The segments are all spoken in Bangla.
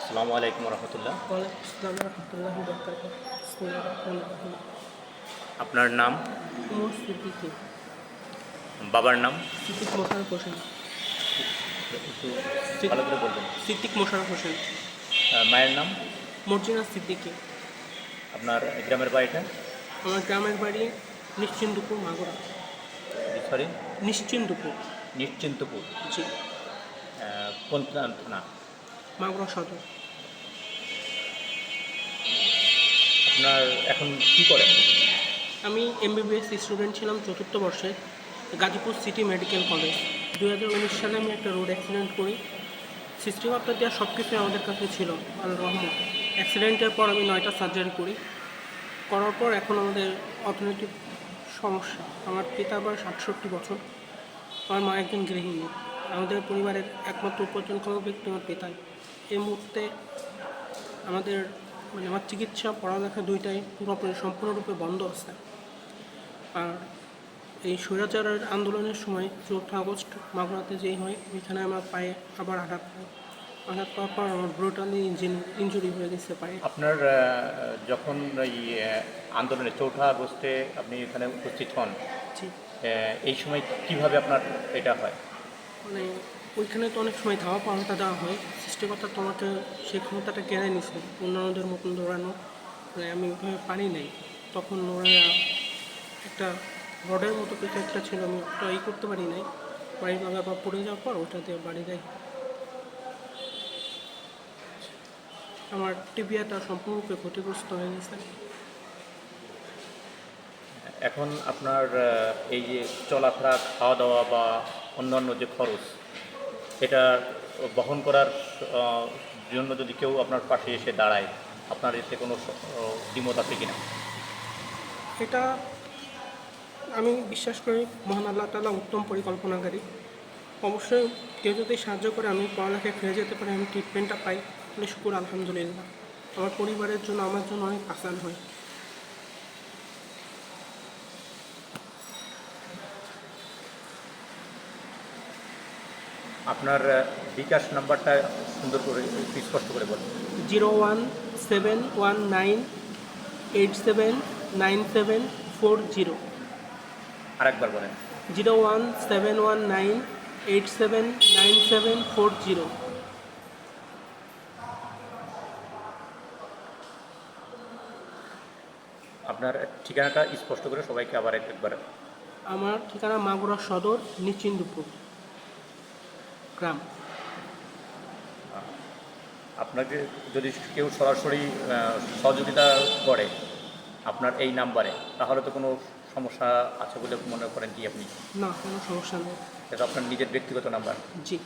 আসসালামু আলাইকুম রহমতুল্লাহ। ওয়ালাইকুম আসসালাম রহমতুল্লাহি বারাকাতুহু। বিসমিল্লাহির রহমানির রহিম। আপনার নাম? উমর সিদ্দিকী। বাবার নাম? সিদ্দিক মোশাররফ হোসেন। একটু ভালো সিদ- করে বলবেন। সিদ্দিক মোশাররফ হোসেন। মায়ের নাম? মর্জিনা সিদ্দিকী। আপনার গ্রামের বাড়িটা? আমার গ্রামের বাড়ি নিশ্চিন্দপুর, মাগুরা। সরি, নিশ্চিন্দপুর। নিশ্চিন্তপুর। জি। কোন থানা? মাগুরা সদর। আপনার এখন কি করেন? আমি এমবিবিএস স্টুডেন্ট ছিলাম চতুর্থ বর্ষে, গাজীপুর সিটি মেডিকেল কলেজ। 2019 সালে আমি একটা রোড অ্যাক্সিডেন্ট করি। সৃষ্টিকর্তা দেওয়া সব কিছুই আমাদের কাছে ছিল, আল্লাহর রহমত। অ্যাক্সিডেন্টের পর আমি 9টা সার্জারি করি। করার পর এখন আমাদের অর্থনৈতিক সমস্যা। আমার পিতার বয়স 68 বছর, আমার মা একজন গৃহিণী। আমাদের পরিবারের একমাত্র উপার্জনক্ষম ব্যক্তি আমার পিতাই। এই মুহূর্তে আমাদের আমার চিকিৎসা, পড়ালেখা দুইটাই পুরোপুরি সম্পূর্ণরূপে বন্ধ আছে। আর এই স্বৈরাচারের আন্দোলনের সময় 4 আগস্ট মাগুরাতে যেই হয়, ওইখানে আমার পায়ে আবার আঘাত পায়। আঘাত পাওয়ার পর আমার ব্রুটালি ইঞ্জুরি হয়ে গেছে পায়ে। আপনার যখন এই আন্দোলনে 4 আগস্টে আপনি এখানে উপস্থিত হন, জি। এই সময় কিভাবে আপনার এটা হয়? মানে ওইখানে তো অনেক সময় ধাওয়া পাল্টা দেওয়া হয়। সৃষ্টিকর্তা তোমাকে সেই ক্ষমতাটা কেড়ে নিছে, অন্যান্যদের মতন দৌড়ানো। মানে আমি ওইভাবে পারি নাই। তখন ওরা একটা রডের মতো কিছু একটা ছিল, আমি ওটা করতে পারি নাই। বাড়ির বাবা বা পড়ে যাওয়ার পর ওটা দিয়ে বাড়ি যাই। আমার টিবিয়াটা সম্পূর্ণরূপে ক্ষতিগ্রস্ত হয়ে গেছে। এখন আপনার এই যে চলাফেরা, খাওয়া দাওয়া বা অন্যান্য যে খরচ, এটা বহন করার আহ, জন্য যদি কেউ আপনার পাশে এসে দাঁড়ায়, আপনার এতে কোনো দ্বিমত আছে কিনা? এটা আমি বিশ্বাস করি মহান আল্লাহ তাআলা উত্তম পরিকল্পনাকারী। অবশ্যই কেউ যদি সাহায্য করে আমি পড়ালেখায় ফিরে যেতে পারি, আমি ট্রিটমেন্টটা পাই, তাহলে শুকুর আলহামদুলিল্লাহ। আমার পরিবারের জন্য, আমার জন্য অনেক আসান হয়। আপনার বিকাশ নাম্বারটা সুন্দর করে একটু স্পষ্ট করে বলুন। 01719879740। আরেকবার বলেন। 01719879740। আপনার ঠিকানাটা স্পষ্ট করে সবাইকে আবার একবার। আমার ঠিকানা মাগুরা সদর, নিশ্চিন্দপুর গ্রাম। আপনাকে যদি কেউ সরাসরি সহযোগিতা করে আপনার এই নাম্বারে, তাহলে তো কোনো সমস্যা আছে বলে মনে করেন কি আপনি? না, কোনো সমস্যা নেই। এটা আপনার নিজের ব্যক্তিগত নাম্বার। জি।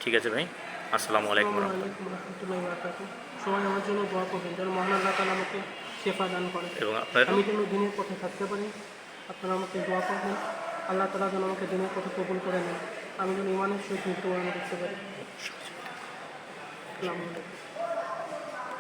ঠিক আছে ভাই, আসসালামু আলাইকুম আসসালামু রহমতুল্লাহ। আলাইকুম রহমতুল্লাহি ওয়া বারাকাতুহু। সবাই আমার জন্য দোয়া করবেন যেন মহান আল্লাহ তাআলা আমাকে শেফা দান করেন, এবং আপনার আমি যেন দিনের পথে থাকতে পারি। আপনারা আমাকে দোয়া করবেন, আল্লাহ তাআলা যেন আমাকে দিনের পথে কবুল করে নেন, আমি যেন ইমানের সহিত মৃত্যুবরণ করতে পারি। আসসালামু আলাইকুম।